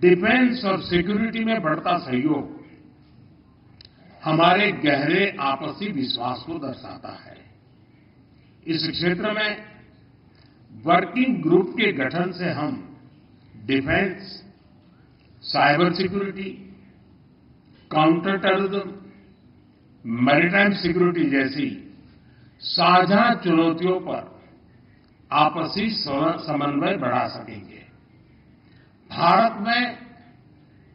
Defence और security में बढ़ता सहयोग हमारे गहरे आपसी विश्वास को दर्शाता है। इस क्षेत्र में वर्किंग ग्रुप के गठन से हम defence, cyber security, counter terrorism, maritime security जैसी साझा चुनौतियों पर आपसी समन्वय बढ़ा सकेंगे। भारत में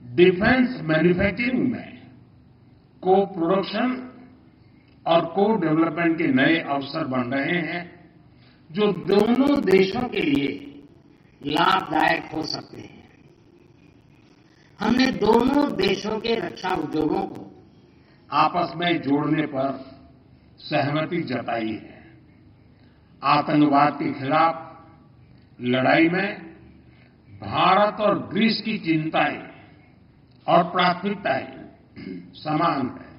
डिफेंस मैन्युफैक्चरिंग में को प्रोडक्शन और को डेवलपमेंट के नए अवसर बन रहे हैं, जो दोनों देशों के लिए लाभदायक हो सकते हैं। हमने दोनों देशों के रक्षा उद्योगों को आपस में जोड़ने पर सहमति जताई है। आतंकवाद के खिलाफ लड़ाई में भारत और ग्रीस की चिंताएं और प्राथमिकताएं समान है।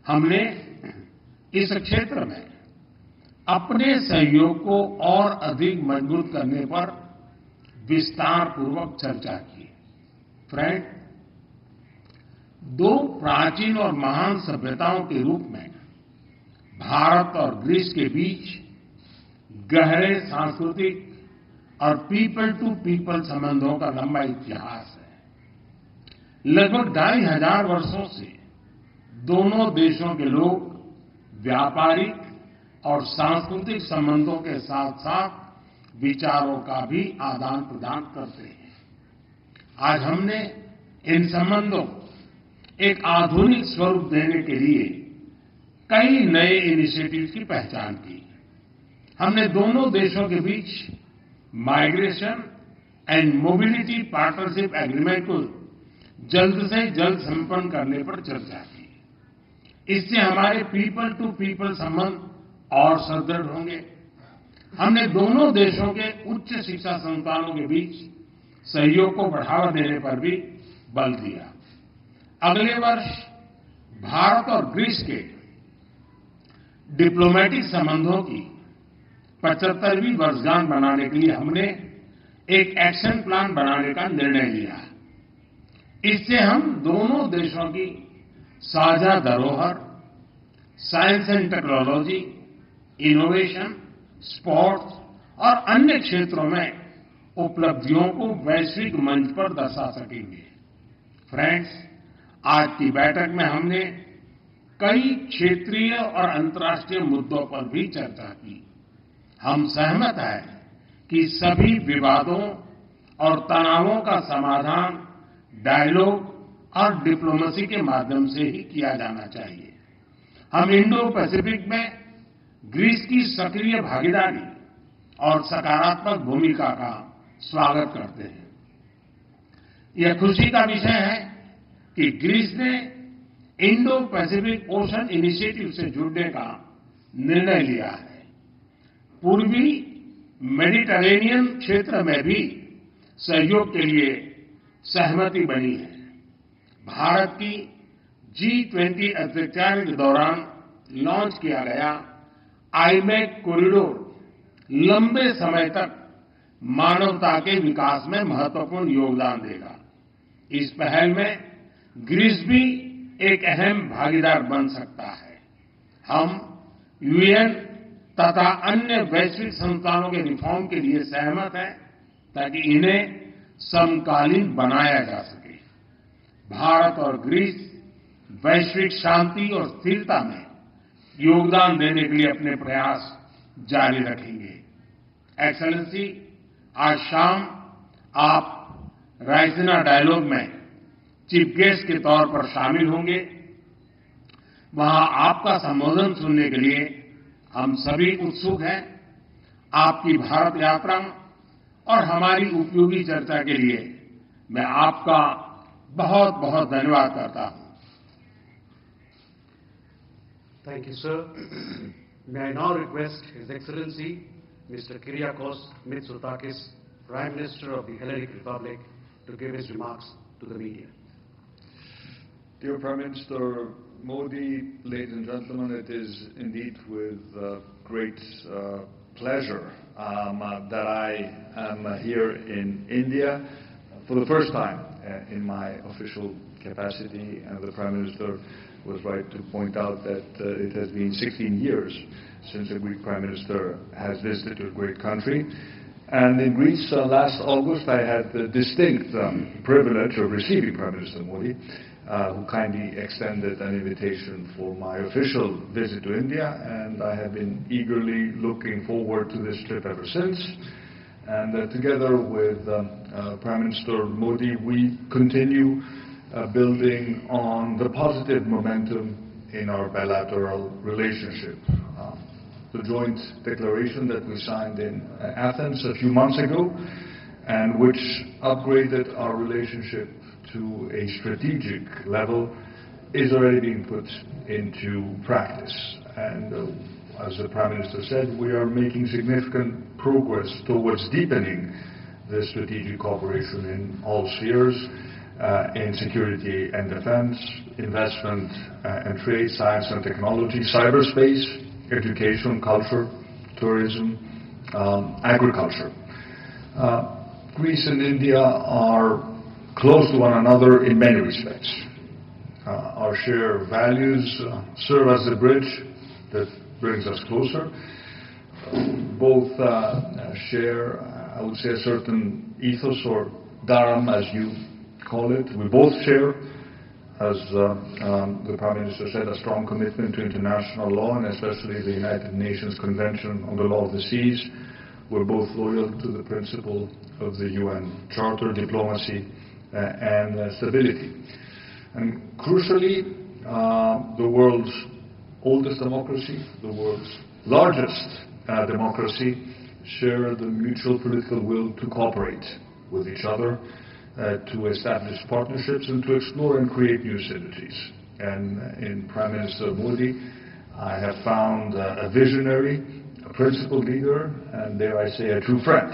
हमने इस क्षेत्र में अपने सहयोग को और अधिक मजबूत करने पर विस्तार पूर्वक चर्चा की। फ्रेंड, दो प्राचीन और महान सभ्यताओं के रूप में भारत और ग्रीस के बीच गहरे सांस्कृतिक और पीपल टू पीपल संबंधों का लंबा इतिहास है। लगभग 2500 वर्षों से दोनों देशों के लोग व्यापारिक और सांस्कृतिक संबंधों के साथ साथ विचारों का भी आदान प्रदान करते हैं। आज हमने इन संबंधों को एक आधुनिक स्वरूप देने के लिए कई नए इनिशिएटिव्स की पहचान की। हमने दोनों देशों के बीच migration and mobility partnership agreement को जल्द से जल्द संपन्न करने पर चर्चा की। इससे हमारे पीपल टू पीपल संबंध और सुदृढ़ होंगे। हमने दोनों देशों के उच्च शिक्षा संस्थानों के बीच सहयोग को बढ़ावा देने पर भी बल दिया। अगले वर्ष भारत और ग्रीस के डिप्लोमेटिक संबंधों की 75वीं वर्षगांठ मनाने के लिए हमने एक एक्शन प्लान बनाने का निर्णय लिया। इससे हम दोनों देशों की साझा धरोहर, science and technology, innovation, sports और अन्य क्षेत्रों में उपलब्धियों को वैश्विक मंच पर दर्शा सकेंगे। फ्रेंड्स, आज की बैठक में हमने कई क्षेत्रीय और अंतर्राष्ट्रीय मुद्दों पर भी चर्चा की। हम सहमत हैं कि सभी विवादों और तनावों का समाधान डायलॉग और डिप्लोमेसी के माध्यम से ही किया जाना चाहिए। हम इंडो पैसिफिक में ग्रीस की सक्रिय भागीदारी और सकारात्मक भूमिका का स्वागत करते हैं। यह खुशी का विषय है कि ग्रीस ने इंडो पैसिफिक ओशन इनिशिएटिव से जुड़ने का निर्णय लिया है। पूर्वी मेडिटरेनियन क्षेत्र में भी सहयोग के लिए सहमति बनी है। भारत की G20 अध्यक्षता के दौरान लॉन्च किया गया आईमेक कॉरिडोर लंबे समय तक मानवता के विकास में महत्वपूर्ण योगदान देगा। इस पहल में ग्रीस भी एक अहम भागीदार बन सकता है। हम यूएन तथा अन्य वैश्विक संस्थानों के रिफॉर्म के लिए सहमत हैं ताकि इन्हें समकालीन बनाया जा सके। भारत और ग्रीस वैश्विक शांति और स्थिरता में योगदान देने के लिए अपने प्रयास जारी रखेंगे। एक्सेलेंसी, आज शाम आप रायसीना डायलॉग में चीफ गेस्ट के तौर पर शामिल होंगे। वहां आपका संबोधन सुनने के लिए हम सभी उत्सुक हैं। आपकी भारत यात्रा और हमारी उपयोगी चर्चा के लिए मैं आपका बहुत बहुत धन्यवाद करता हूं। Thank you, sir. May I now request His Excellency, Mr. Kyriakos Mitsotakis, Prime Minister of the Hellenic Republic, to give his remarks to the media. Dear Prime Minister Modi, ladies and gentlemen, it is indeed with great pleasure that I am here in India for the first time in my official capacity, and the Prime Minister was right to point out that it has been 16 years since a Greek Prime Minister has visited a great country. And in Greece, last August, I had the distinct privilege of receiving Prime Minister Modi, who kindly extended an invitation for my official visit to India, and I have been eagerly looking forward to this trip ever since. And together with Prime Minister Modi, we continue building on the positive momentum in our bilateral relationship. The joint declaration that we signed in Athens a few months ago, and which upgraded our relationship to a strategic level, is already being put into practice. And as the Prime Minister said, we are making significant progress towards deepening the strategic cooperation in all spheres, in security and defense, investment and trade, science and technology, cyberspace, education, culture, tourism, agriculture. Greece and India are close to one another in many respects. Our shared values serve as a bridge that brings us closer. Both share, I would say, a certain ethos, or dharam as you call it. We both share, as the Prime Minister said, a strong commitment to international law, and especially the United Nations Convention on the Law of the Seas. We're both loyal to the principle of the UN Charter, diplomacy and stability. And crucially, the world's oldest democracy, the world's largest democracy, share the mutual political will to cooperate with each other, to establish partnerships and to explore and create new synergies. And in Prime Minister Modi, I have found a visionary, a principled leader, and dare I say, a true friend.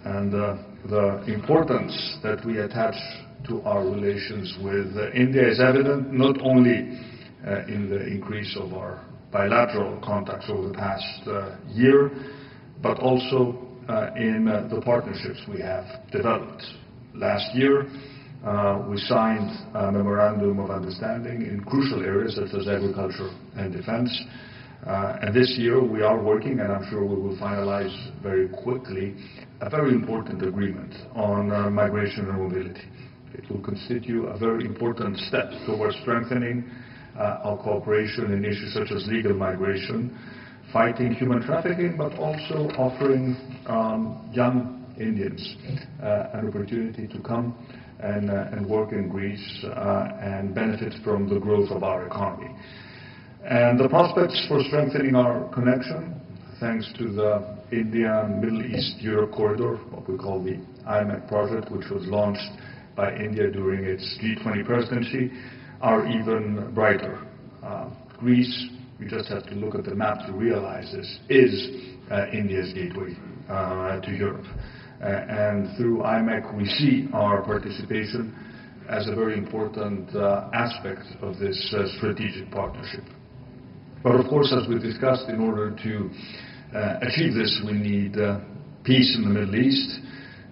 And the importance that we attach to our relations with India is evident not only in the increase of our bilateral contacts over the past year, but also in the partnerships we have developed. Last year, we signed a memorandum of understanding in crucial areas such as agriculture and defense. And this year we are working, and I'm sure we will finalize very quickly, a very important agreement on migration and mobility. It will constitute a very important step towards strengthening our cooperation in issues such as legal migration, fighting human trafficking, but also offering young Indians an opportunity to come and work in Greece and benefit from the growth of our economy. And the prospects for strengthening our connection, thanks to the India-Middle East-Europe corridor, what we call the IMEC project, which was launched by India during its G20 presidency, are even brighter. Greece, we just have to look at the map to realize this, is India's gateway to Europe. And through IMEC, we see our participation as a very important aspect of this strategic partnership. But of course, as we discussed, in order to achieve this, we need peace in the Middle East,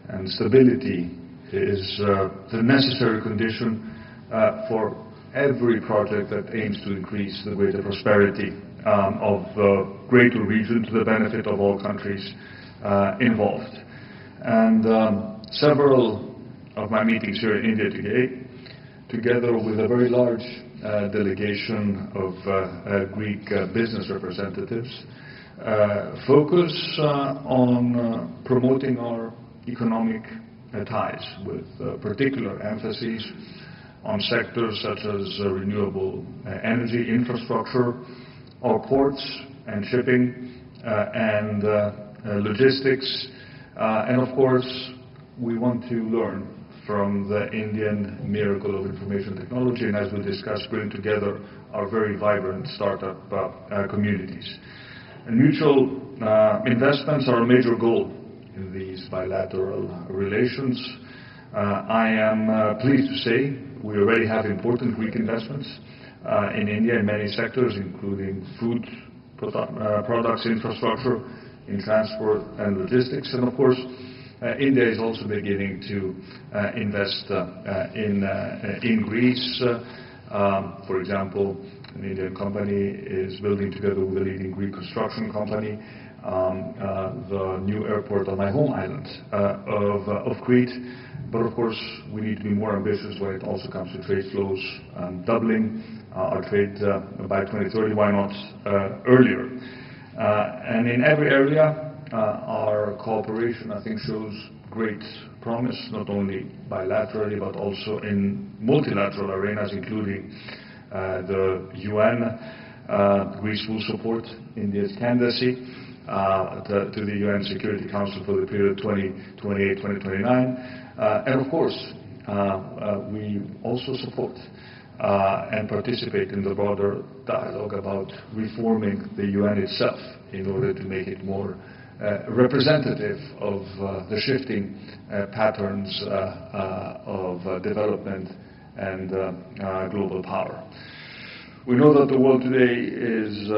and stability is the necessary condition for every project that aims to increase the greater prosperity of the greater region to the benefit of all countries involved. And several of my meetings here in India today, together with a very large delegation of Greek business representatives, focus on promoting our economic ties, with particular emphasis on sectors such as renewable energy, infrastructure, our ports and shipping, and logistics. And of course, we want to learn from the Indian miracle of information technology, and as we discussed, bring together our very vibrant startup communities. And mutual investments are a major goal in these bilateral relations. I am pleased to say we already have important Greek investments in India in many sectors, including food products, infrastructure, in transport and logistics. And of course, India is also beginning to invest in Greece. For example, an Indian company is building together with a leading Greek construction company the new airport on my home island of Crete. But of course, we need to be more ambitious when it also comes to trade flows, doubling our trade by 2030, why not earlier? And in every area, our cooperation, I think, shows great promise, not only bilaterally, but also in multilateral arenas, including the UN. Greece will support India's candidacy to the UN Security Council for the period 2028-2029. And of course, we also support and participate in the broader dialogue about reforming the UN itself in order to make it more representative of the shifting patterns of development and global power. We know that the world today is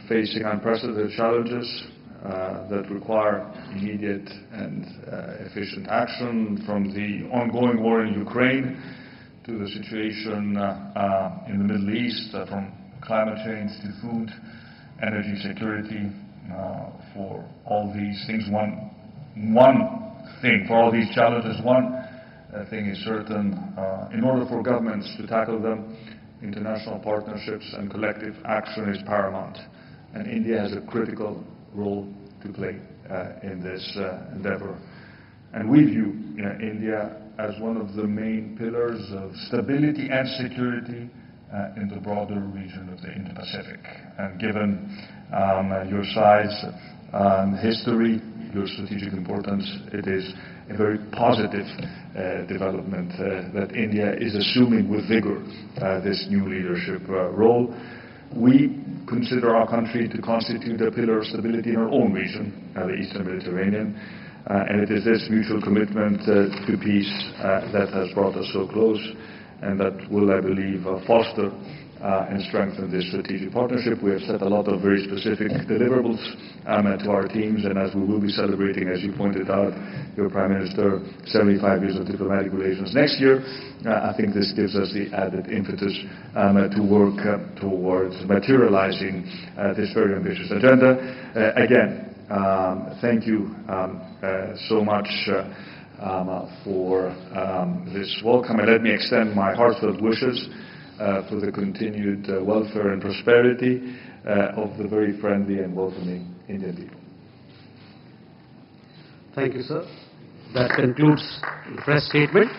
facing unprecedented challenges that require immediate and efficient action, from the ongoing war in Ukraine to the situation in the Middle East, from climate change to food, energy security. For all these things, for all these challenges, one thing is certain. In order for governments to tackle them, international partnerships and collective action is paramount. And India has a critical role to play in this endeavor. And we view India as one of the main pillars of stability and security in the broader region of the Indo-Pacific. And given your size, history, your strategic importance, it is a very positive development that India is assuming with vigor this new leadership role. We consider our country to constitute a pillar of stability in our own region, the Eastern Mediterranean, and it is this mutual commitment to peace that has brought us so close, and that will, I believe, foster and strengthen this strategic partnership. We have set a lot of very specific deliverables to our teams, and as we will be celebrating, as you pointed out, your Prime Minister, 75 years of diplomatic relations next year, I think this gives us the added impetus to work towards materializing this very ambitious agenda. Again, thank you so much for this welcome, and let me extend my heartfelt wishes for the continued welfare and prosperity of the very friendly and welcoming Indian people. Thank you, sir. That concludes the press statement.